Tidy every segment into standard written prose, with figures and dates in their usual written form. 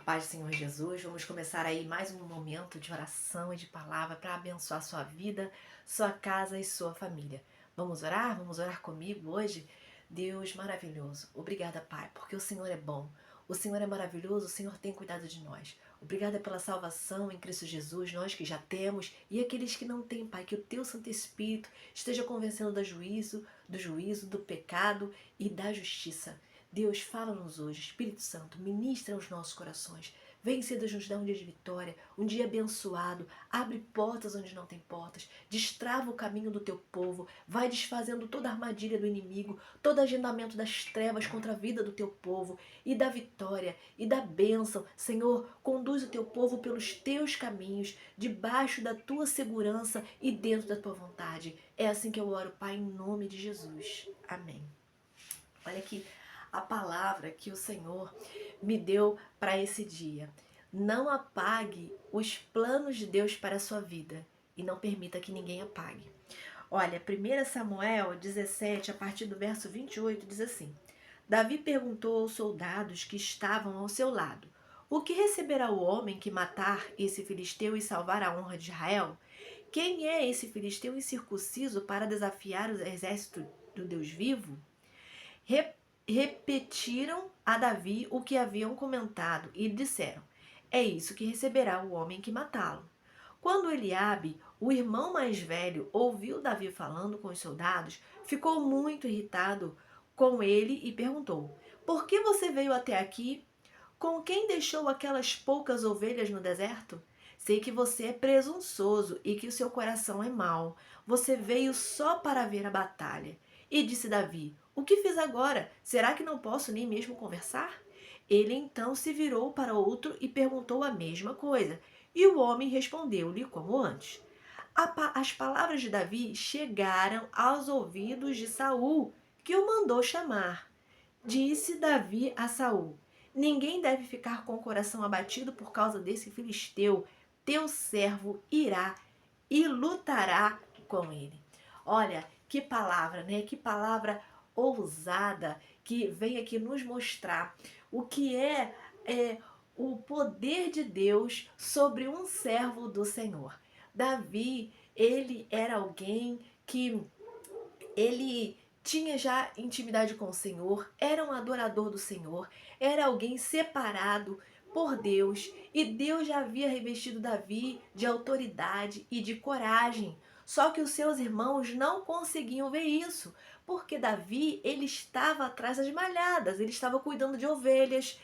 paz do Senhor Jesus, vamos começar aí mais um momento de oração e de palavra para abençoar sua vida, sua casa e sua família. Vamos orar? Vamos orar comigo hoje? Deus maravilhoso, obrigada, Pai, porque o Senhor é bom, o Senhor é maravilhoso, o Senhor tem cuidado de nós. Obrigada pela salvação em Cristo Jesus, nós que já temos e aqueles que não têm, Pai, que o Teu Santo Espírito esteja convencendo do juízo, do pecado e da justiça. Deus, fala-nos hoje, Espírito Santo, ministra aos nossos corações. Vem cedo nos dar um dia de vitória, um dia abençoado. Abre portas onde não tem portas. Destrava o caminho do teu povo. Vai desfazendo toda a armadilha do inimigo, todo agendamento das trevas contra a vida do teu povo. E da vitória, e da bênção. Senhor, conduz o teu povo pelos teus caminhos, debaixo da tua segurança e dentro da tua vontade. É assim que eu oro, Pai, em nome de Jesus. Amém. Olha aqui a palavra que o Senhor me deu para esse dia. Não apague os planos de Deus para a sua vida e não permita que ninguém apague. Olha, 1 Samuel 17, a partir do verso 28, diz assim: Davi perguntou aos soldados que estavam ao seu lado: O que receberá o homem que matar esse filisteu e salvar a honra de Israel? Quem é esse filisteu incircunciso para desafiar o exército do Deus vivo? Repetiram a Davi o que haviam comentado e disseram: É isso que receberá o homem que matá-lo. Quando Eliabe, o irmão mais velho, ouviu Davi falando com os soldados, ficou muito irritado com ele e perguntou: Por que você veio até aqui? Com quem deixou aquelas poucas ovelhas no deserto? Sei que você é presunçoso e que o seu coração é mau. Você veio só para ver a batalha. E disse Davi: O que fiz agora? Será que não posso nem mesmo conversar? Ele então se virou para outro e perguntou a mesma coisa. E o homem respondeu-lhe como antes. As palavras de Davi chegaram aos ouvidos de Saul, que o mandou chamar. Disse Davi a Saul: Ninguém deve ficar com o coração abatido por causa desse filisteu. Teu servo irá e lutará com ele. Olha, que palavra, né? Que palavra ousada que vem aqui nos mostrar o que é o poder de Deus sobre um servo do Senhor. Davi, ele era alguém que ele tinha já intimidade com o Senhor, era um adorador do Senhor, era alguém separado por Deus, e Deus já havia revestido Davi de autoridade e de coragem. Só que os seus irmãos não conseguiam ver isso, porque Davi, ele estava atrás das malhadas, ele estava cuidando de ovelhas,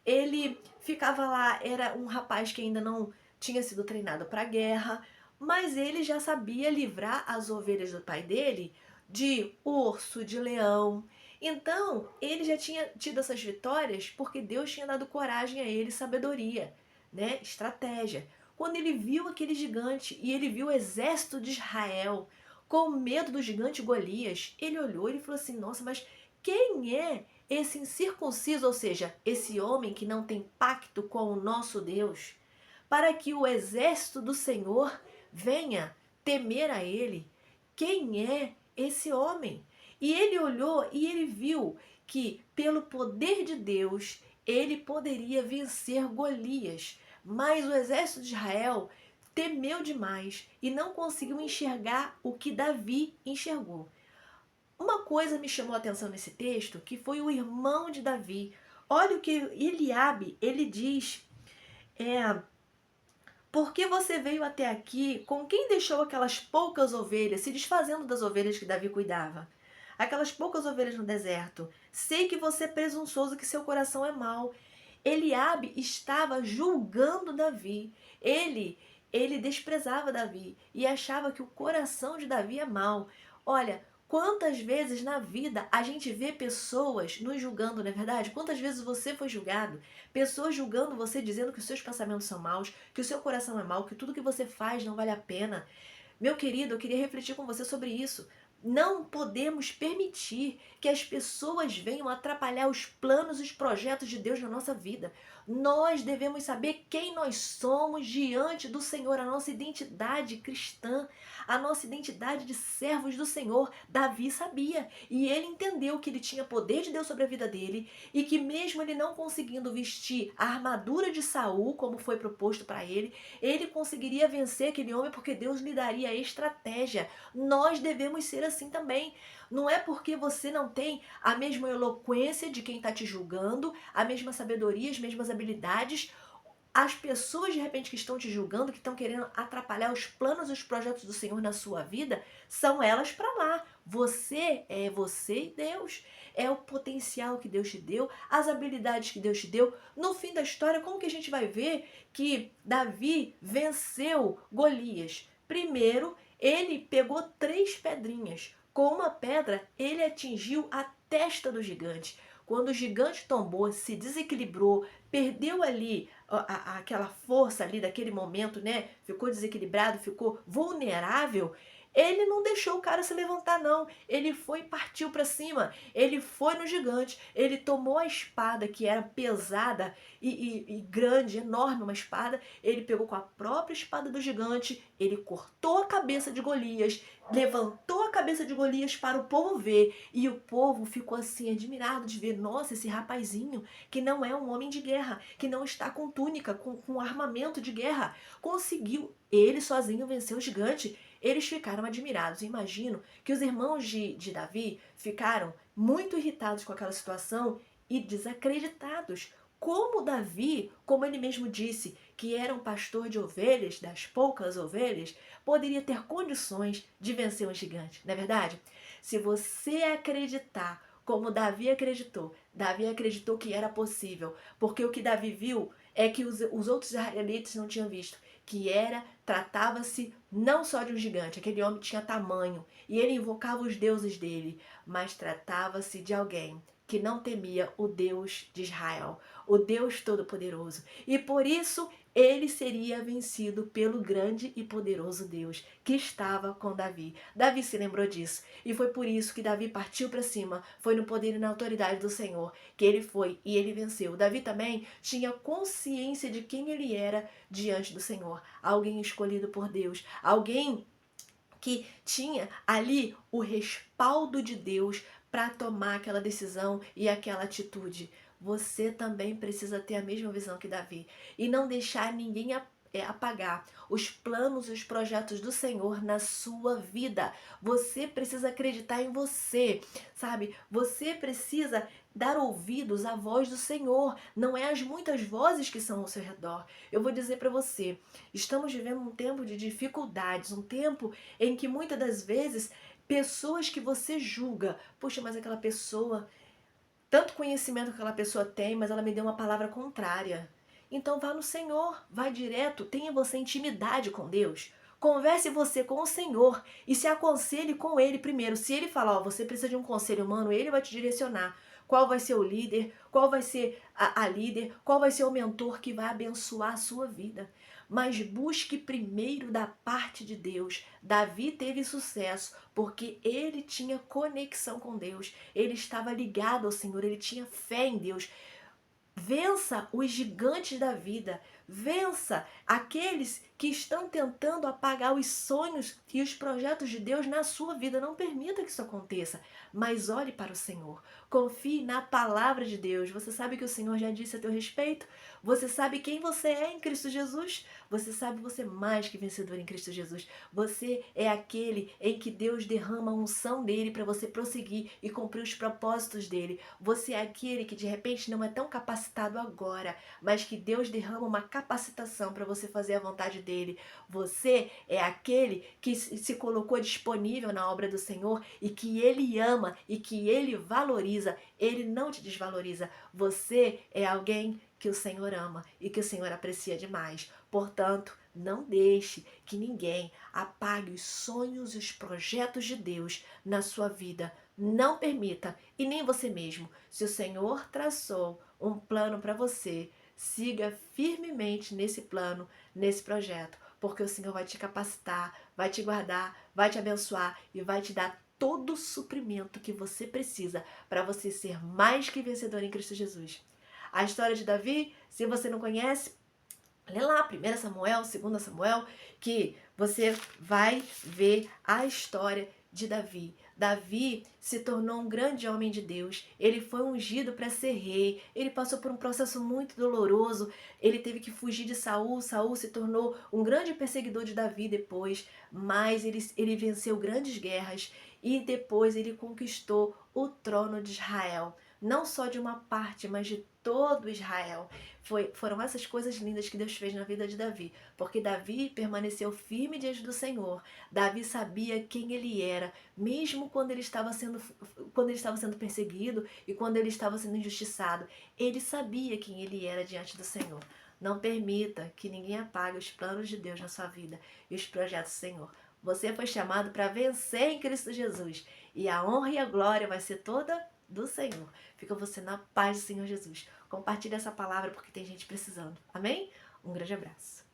ele ficava lá, era um rapaz que ainda não tinha sido treinado para a guerra, mas ele já sabia livrar as ovelhas do pai dele de urso, de leão. Então, ele já tinha tido essas vitórias porque Deus tinha dado coragem a ele, sabedoria, né? Estratégia. Quando ele viu aquele gigante e ele viu o exército de Israel com medo do gigante Golias, ele olhou e falou assim: Nossa, mas quem é esse incircunciso, ou seja, esse homem que não tem pacto com o nosso Deus, para que o exército do Senhor venha temer a ele? Quem é esse homem? E ele olhou e ele viu que, pelo poder de Deus, ele poderia vencer Golias. Mas o exército de Israel temeu demais e não conseguiu enxergar o que Davi enxergou. Uma coisa me chamou a atenção nesse texto, que foi o irmão de Davi. Olha o que Eliabe, ele diz: Por que você veio até aqui? Com quem deixou aquelas poucas ovelhas, se desfazendo das ovelhas que Davi cuidava? Aquelas poucas ovelhas no deserto. Sei que você é presunçoso, que seu coração é mau. Eliabe estava julgando Davi. Ele desprezava Davi e achava que o coração de Davi é mau. Olha, quantas vezes na vida a gente vê pessoas nos julgando, não é verdade? Quantas vezes você foi julgado? Pessoas julgando você, dizendo que os seus pensamentos são maus, que o seu coração é mau, que tudo que você faz não vale a pena. Meu querido, eu queria refletir com você sobre isso. Não podemos permitir que as pessoas venham atrapalhar os planos e os projetos de Deus na nossa vida. Nós devemos saber quem nós somos diante do Senhor, a nossa identidade cristã, a nossa identidade de servos do Senhor. Davi sabia e ele entendeu que ele tinha poder de Deus sobre a vida dele e que mesmo ele não conseguindo vestir a armadura de Saul, como foi proposto para ele, ele conseguiria vencer aquele homem porque Deus lhe daria a estratégia. Nós devemos ser assim também. Não é porque você não tem a mesma eloquência de quem está te julgando, a mesma sabedoria, as mesmas habilidades. As pessoas de repente que estão te julgando, que estão querendo atrapalhar os planos e os projetos do Senhor na sua vida, são elas para lá. Você e Deus. É o potencial que Deus te deu, as habilidades que Deus te deu. No fim da história, como que a gente vai ver que Davi venceu Golias? Primeiro, ele pegou 3 pedrinhas. Com uma pedra, ele atingiu a testa do gigante. Quando o gigante tombou, se desequilibrou, perdeu ali aquela força ali daquele momento, né? Ficou desequilibrado, ficou vulnerável. Ele não deixou o cara se levantar, não. Ele foi e partiu para cima. Ele foi no gigante. Ele tomou a espada, que era pesada e grande, enorme, uma espada. Ele pegou com a própria espada do gigante. Ele cortou a cabeça de Golias, levantou a cabeça de Golias para o povo ver. E o povo ficou assim, admirado de ver: nossa, esse rapazinho, que não é um homem de guerra, que não está com túnica, com armamento de guerra, conseguiu. Ele sozinho vencer o gigante. Eles ficaram admirados. Imagino que os irmãos de Davi ficaram muito irritados com aquela situação e desacreditados. Como Davi, como ele mesmo disse, que era um pastor de ovelhas, das poucas ovelhas, poderia ter condições de vencer um gigante, não é verdade? Se você acreditar como Davi acreditou que era possível, porque o que Davi viu é que os outros israelitas não tinham visto, que tratava-se não só de um gigante, aquele homem tinha tamanho, e ele invocava os deuses dele, mas tratava-se de alguém que não temia o Deus de Israel, o Deus Todo-Poderoso. E por isso ele seria vencido pelo grande e poderoso Deus que estava com Davi. Davi se lembrou disso e foi por isso que Davi partiu para cima. Foi no poder e na autoridade do Senhor que ele foi e ele venceu. Davi também tinha consciência de quem ele era diante do Senhor. Alguém escolhido por Deus, alguém que tinha ali o respaldo de Deus para tomar aquela decisão e aquela atitude. Você também precisa ter a mesma visão que Davi e não deixar ninguém apagar os planos e os projetos do Senhor na sua vida. Você precisa acreditar em você, sabe? Você precisa dar ouvidos à voz do Senhor, não é as muitas vozes que são ao seu redor. Eu vou dizer para você, estamos vivendo um tempo de dificuldades, um tempo em que muitas das vezes pessoas que você julga, puxa, mas aquela pessoa, tanto conhecimento que aquela pessoa tem, mas ela me deu uma palavra contrária. Então vá no Senhor, vá direto, tenha você intimidade com Deus. Converse você com o Senhor e se aconselhe com Ele primeiro. Se Ele falar, ó, você precisa de um conselho humano, Ele vai te direcionar. Qual vai ser o líder, qual vai ser a líder, qual vai ser o mentor que vai abençoar a sua vida. Mas busque primeiro da parte de Deus. Davi teve sucesso porque ele tinha conexão com Deus. Ele estava ligado ao Senhor, ele tinha fé em Deus. Vença os gigantes da vida. Vença aqueles que estão tentando apagar os sonhos e os projetos de Deus na sua vida. Não permita que isso aconteça, mas olhe para o Senhor. Confie na palavra de Deus. Você sabe que o Senhor já disse a teu respeito? Você sabe quem você é em Cristo Jesus? Você sabe você é mais que vencedor em Cristo Jesus. Você é aquele em que Deus derrama a unção dele para você prosseguir e cumprir os propósitos dele. Você é aquele que de repente não é tão capacitado agora, mas que Deus derrama uma capacitação para você fazer a vontade dele. Você é aquele que se colocou disponível na obra do Senhor e que ele ama e que ele valoriza. Ele não te desvaloriza. Você é alguém que o Senhor ama e que o Senhor aprecia demais. Portanto, não deixe que ninguém apague os sonhos e os projetos de Deus na sua vida. Não permita, e nem você mesmo. Se o Senhor traçou um plano para você, siga firmemente nesse plano, nesse projeto, porque o Senhor vai te capacitar, vai te guardar, vai te abençoar e vai te dar todo o suprimento que você precisa para você ser mais que vencedor em Cristo Jesus. A história de Davi Se você não conhece, lê lá 1 Samuel, 2 Samuel, que você vai ver a história de Davi. Davi se tornou um grande homem de Deus, ele foi ungido para ser rei, ele passou por um processo muito doloroso, ele teve que fugir de Saul, Saul se tornou um grande perseguidor de Davi depois, mas ele venceu grandes guerras e depois ele conquistou o trono de Israel, não só de uma parte, mas de todo Israel. Foram essas coisas lindas que Deus fez na vida de Davi, porque Davi permaneceu firme diante do Senhor. Davi sabia quem ele era, mesmo quando ele estava sendo perseguido e quando ele estava sendo injustiçado. Ele sabia quem ele era diante do Senhor. Não permita que ninguém apague os planos de Deus na sua vida e os projetos do Senhor. Você foi chamado para vencer em Cristo Jesus e a honra e a glória vai ser toda do Senhor. Fica você na paz do Senhor Jesus. Compartilhe essa palavra porque tem gente precisando. Amém? Um grande abraço.